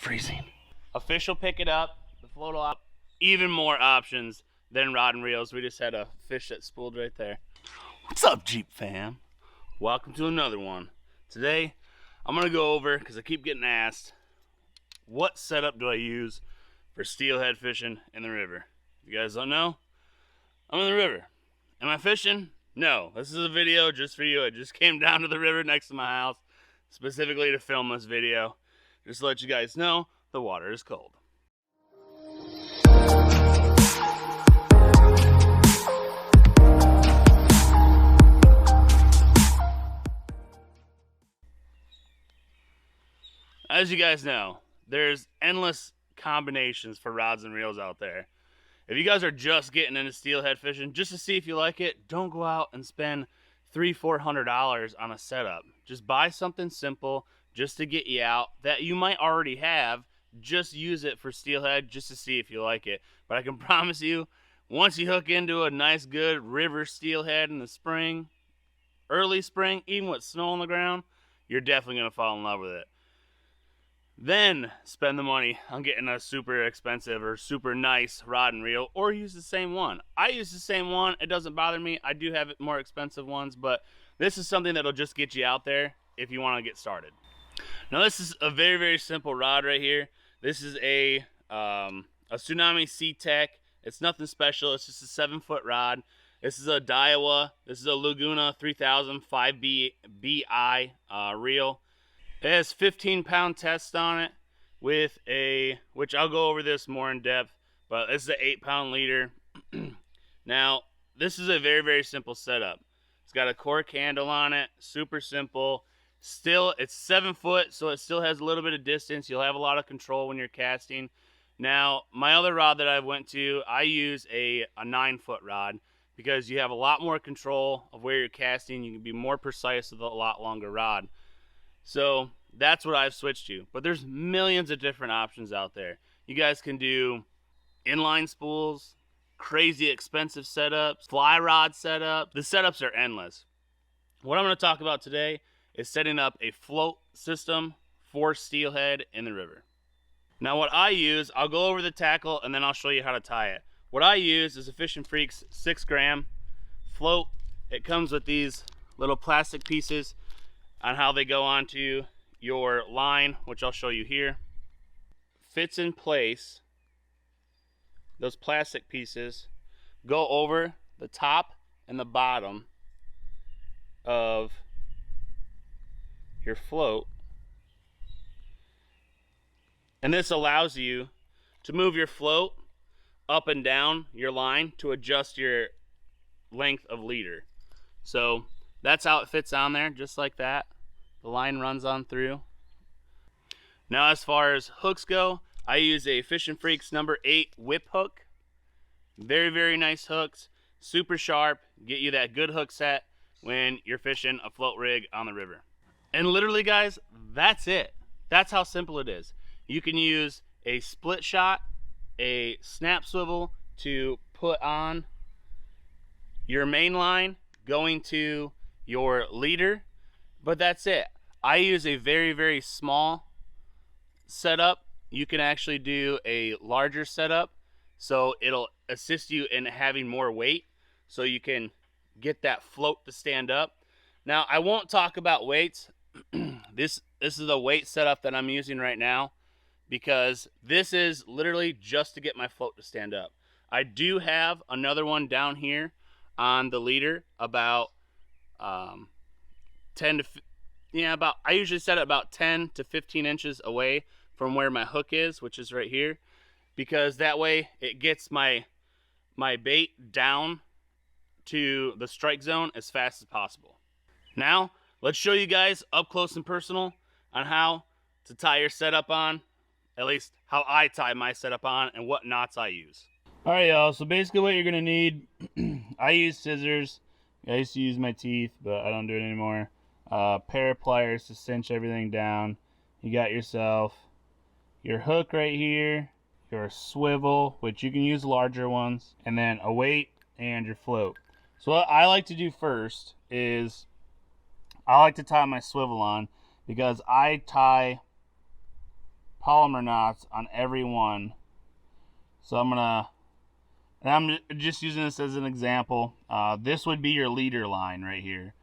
freezing. Official pick it up, the float up, even more options than rod and reels. We just had a fish that spooled right there. What's up, Jeep fam? Welcome to another one. Today, I'm gonna go over, because I keep getting asked, what setup do I use for steelhead fishing in the river? If you guys don't know, I'm in the river. Am I fishing? No, this is a video just for you. I just came down to the river next to my house, specifically to film this video. Just to let you guys know, the water is cold. As you guys know, there's endless combinations for rods and reels out there. If you guys are just getting into steelhead fishing, just to see if you like it, don't go out and spend $300-400 on a setup. Just buy something simple just to get you out that you might already have. Just use it for steelhead just to see if you like it. But I can promise you, once you hook into a nice good river steelhead in the spring, early spring, even with snow on the ground, you're definitely going to fall in love with it. Then spend the money on getting a super expensive or super nice rod and reel, or use the same one. I use the same one. It doesn't bother me. I do have more expensive ones, but this is something that'll just get you out there if you want to get started. Now this is a very, very simple rod right here. This is a Tsunami C-Tech. It's nothing special. It's just a 7-foot rod. This is a Daiwa. This is a Laguna 3000 5BI reel. It has 15-pound test on it with a, which I'll go over this more in depth, but this is an 8-pound leader. Now, this is a very, very simple setup. It's got a cork handle on it, super simple. Still, it's 7 foot, so it still has a little bit of distance. You'll have a lot of control when you're casting. Now, my other rod that I went to, I use a 9-foot rod because you have a lot more control of where you're casting. You can be more precise with a lot longer rod. So that's what I've switched to. But there's millions of different options out there. You guys can do inline spools, crazy expensive setups, fly rod setups. The setups are endless. What I'm going to talk about today is setting up a float system for steelhead in the river. Now what I use, I'll go over the tackle and then I'll show you how to tie it. What I use is a Fishing Freaks 6-gram float. It comes with these little plastic pieces on how they go onto your line, which I'll show you here. Fits in place. Those plastic pieces go over the top and the bottom of your float. And this allows you to move your float up and down your line to adjust your length of leader. So that's how it fits on there, just like that. The line runs on through. Now as far as hooks go, I use a Fishing Freaks number 8 whip hook. Very, very nice hooks, super sharp, get you that good hook set when you're fishing a float rig on the river. And literally guys, that's it. That's how simple it is. You can use a split shot, a snap swivel to put on your main line going to your leader, but that's it. I use a very, very small setup. You can actually do a larger setup, so it'll assist you in having more weight so you can get that float to stand up. Now I won't talk about weights. This is the weight setup that I'm using right now because this is literally just to get my float to stand up. I do have another one down here on the leader about I usually set it about 10 to 15 inches away from where my hook is, which is right here, because that way it gets my bait down to the strike zone as fast as possible. Now, let's show you guys up close and personal on how to tie your setup on, at least how I tie my setup on and what knots I use. All right, y'all, so basically what you're gonna need, I use scissors. I used to use my teeth, but I don't do it anymore. Pair of pliers to cinch everything down. You got yourself your hook right here, your swivel, which you can use larger ones, and then a weight and your float. So what I like to do first is I like to tie my swivel on because I tie polymer knots on every one. So I'm just using this as an example. This would be your leader line right here.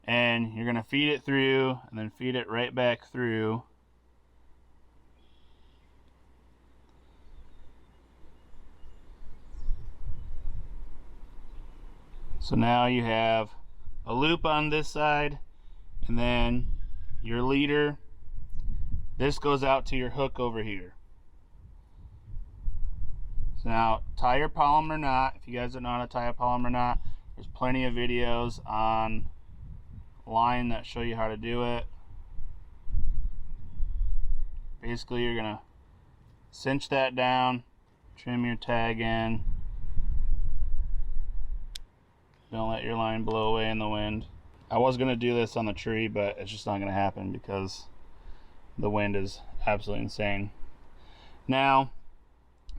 And you're gonna feed it through and then feed it right back through. So now you have a loop on this side, and then your leader. This goes out to your hook over here. So now tie your polymer knot. If you guys don't know how to tie a polymer knot, there's plenty of videos on line that show you how to do it. Basically, you're gonna cinch that down, trim your tag in. Don't let your line blow away in the wind. I was gonna do this on the tree, but it's just not gonna happen because the wind is absolutely insane. Now,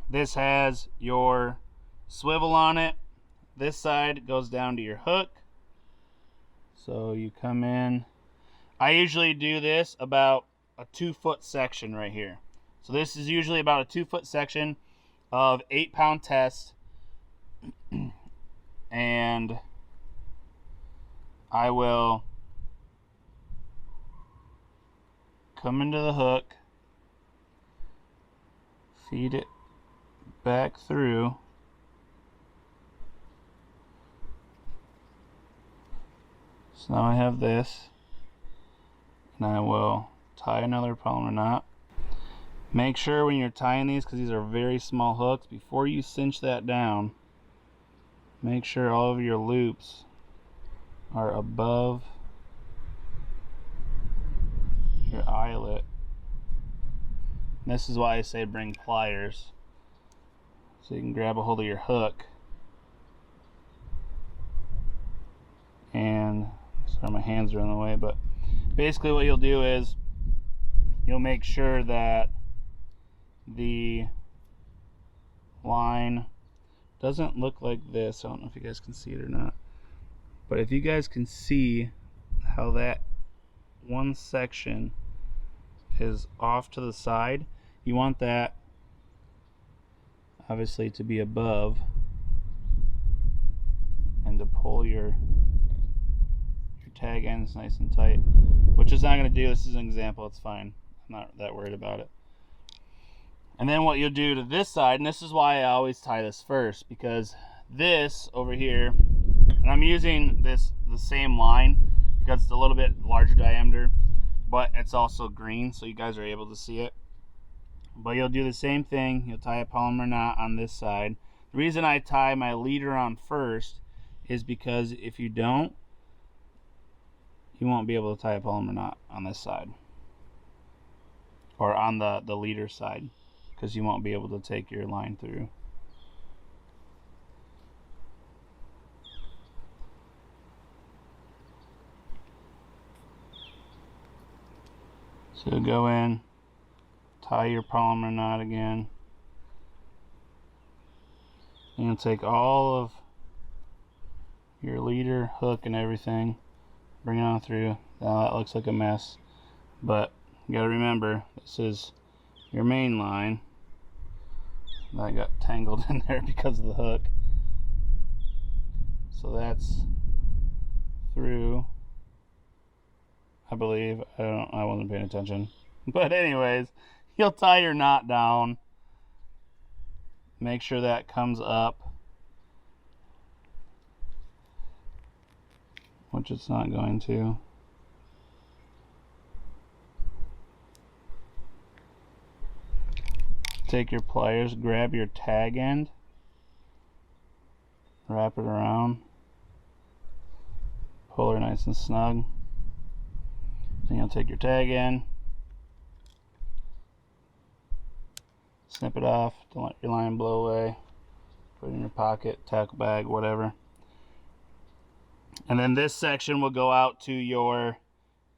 this has your swivel on it. This side goes down to your hook. So you come in. I usually do this about a 2-foot section right here. So this is usually about a 2-foot section of 8-pound test. And I will come into the hook, feed it back through. So now I have this, and I will tie another polymer knot. Make sure when you're tying these, because these are very small hooks, before you cinch that down, make sure all of your loops are above your eyelet. And this is why I say bring pliers, so you can grab a hold of your hook. And sorry, my hands are in the way, but basically what you'll do is you'll make sure that the line doesn't look like this. I don't know if you guys can see it or not, but if you guys can see how that one section is off to the side, you want that obviously to be above and to pull your tag ends nice and tight, which is not going to do. This is an example, it's fine, I'm not that worried about it. And then what you'll do to this side, and this is why I always tie this first, because this over here, and I'm using the same line because it's a little bit larger diameter, but it's also green, so you guys are able to see it. But you'll do the same thing. You'll tie a polymer knot on this side. The reason I tie my leader on first is because if you don't, you won't be able to tie a polymer knot on this side, or on the leader side, because you won't be able to take your line through. So go in, tie your polymer knot again, and you'll take all of your leader, hook, and everything, bring it on through. Now that looks like a mess, but you gotta remember, this is your main line. That got tangled in there because of the hook. So that's through, I believe. I wasn't paying attention. But anyways, you'll tie your knot down. Make sure that comes up, which it's not going to. Take your pliers, grab your tag end, wrap it around, pull her nice and snug. Then you'll take your tag end, snip it off, don't let your line blow away, put it in your pocket, tackle bag, whatever. And then this section will go out to your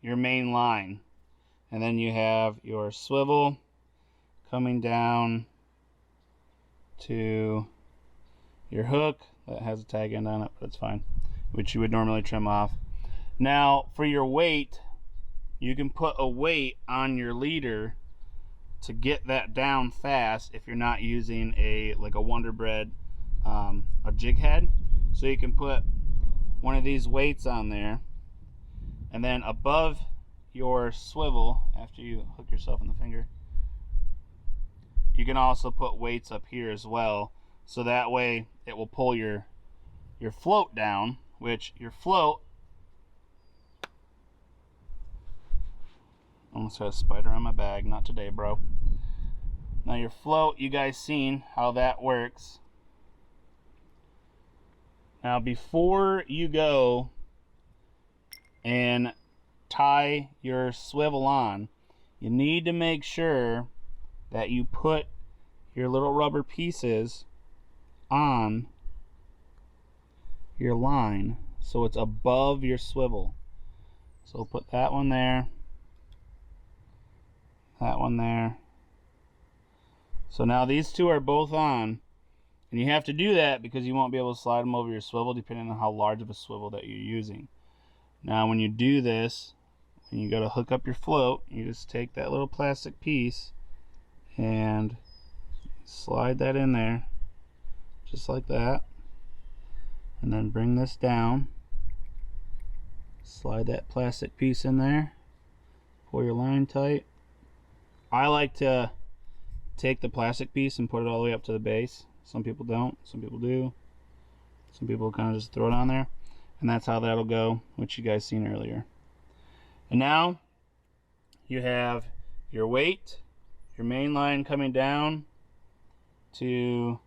main line. And then you have your swivel coming down to your hook that has a tag end on it, but it's fine, which you would normally trim off. Now for your weight, you can put a weight on your leader to get that down fast if you're not using a Wonder Bread a jig head. So you can put one of these weights on there, and then above your swivel, after you hook yourself in the finger, you can also put weights up here as well, so that way it will pull your float down, which your float, I almost had a spider on my bag, not today, bro. Now your float, you guys seen how that works. Now before you go and tie your swivel on, you need to make sure that you put your little rubber pieces on your line so it's above your swivel. So put that one there, that one there. So now these two are both on, and you have to do that because you won't be able to slide them over your swivel depending on how large of a swivel that you're using. Now when you do this, when you go to hook up your float, you just take that little plastic piece and slide that in there just like that, and then bring this down, slide that plastic piece in there, pull your line tight. I like to take the plastic piece and put it all the way up to the base. Some people don't, some people do. Some people kind of just throw it on there, and that's how that'll go, which you guys seen earlier. And now you have your weight, your main line coming down to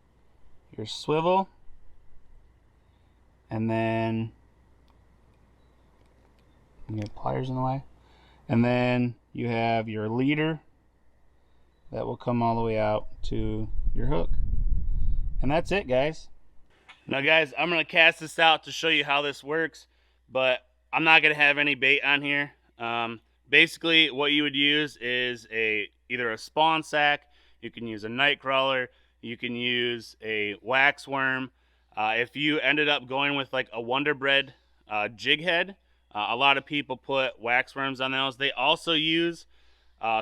your swivel, and then you have pliers in the way, and then you have your leader that will come all the way out to your hook. And that's it, guys. Now guys, I'm gonna cast this out to show you how this works, but I'm not gonna have any bait on here. Basically what you would use is either a spawn sack, you can use a night crawler, you can use a wax worm. If you ended up going with like a Wonder Bread jig head, a lot of people put wax worms on those. They also use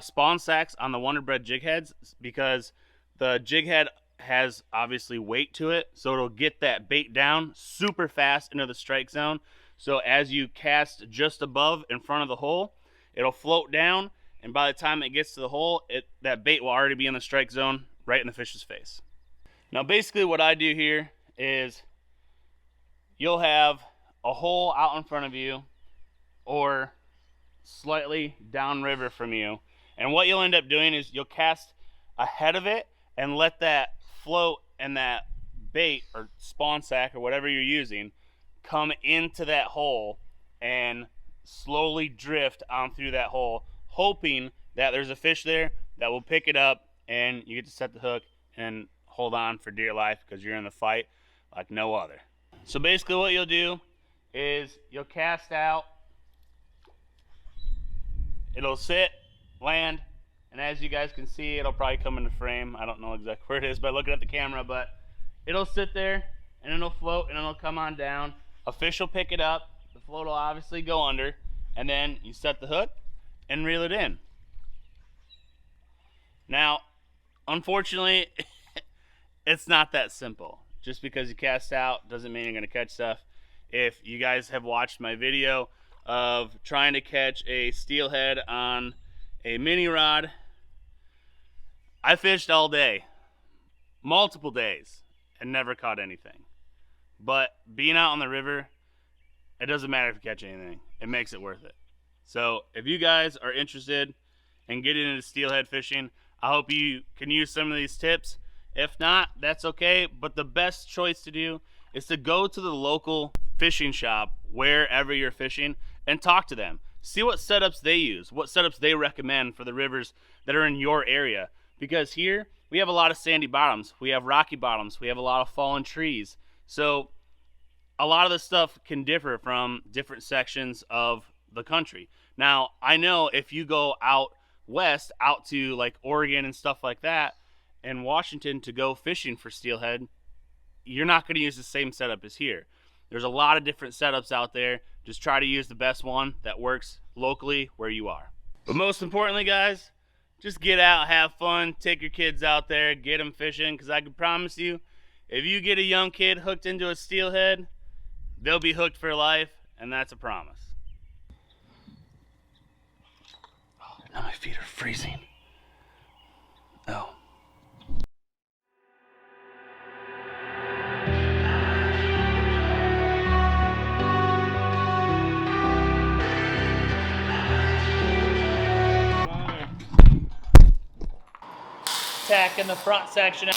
spawn sacks on the Wonder Bread jig heads because the jig head has obviously weight to it, so it'll get that bait down super fast into the strike zone. So as you cast just above in front of the hole, it'll float down, and by the time it gets to the hole, that bait will already be in the strike zone right in the fish's face. Now basically what I do here is you'll have a hole out in front of you or slightly downriver from you, and what you'll end up doing is you'll cast ahead of it and let that float and that bait or spawn sack or whatever you're using come into that hole and slowly drift on through that hole, hoping that there's a fish there that will pick it up and you get to set the hook and hold on for dear life because you're in the fight like no other. So basically what you'll do is you'll cast out, it'll sit, land, and as you guys can see, it'll probably come into frame. I don't know exactly where it is by looking at the camera, but it'll sit there and it'll float and it'll come on down. A fish will pick it up, the float will obviously go under, and then you set the hook and reel it in. Now, unfortunately, it's not that simple. Just because you cast out doesn't mean you're going to catch stuff. If you guys have watched my video of trying to catch a steelhead on a mini rod, I fished all day, multiple days, and never caught anything. But being out on the river, it doesn't matter if you catch anything. It makes it worth it. So if you guys are interested in getting into steelhead fishing, I hope you can use some of these tips. If not, that's okay. But the best choice to do is to go to the local fishing shop wherever you're fishing and talk to them. See what setups they use, what setups they recommend for the rivers that are in your area. Because here, we have a lot of sandy bottoms, we have rocky bottoms, we have a lot of fallen trees. So a lot of this stuff can differ from different sections of the country. Now, I know if you go out west, out to like Oregon and stuff like that, and Washington to go fishing for steelhead, you're not going to use the same setup as here. There's a lot of different setups out there. Just try to use the best one that works locally where you are. But most importantly, guys, just get out, have fun, take your kids out there, get them fishing, because I can promise you, if you get a young kid hooked into a steelhead, they'll be hooked for life, and that's a promise. Oh, now my feet are freezing. Oh. Tack in the front section.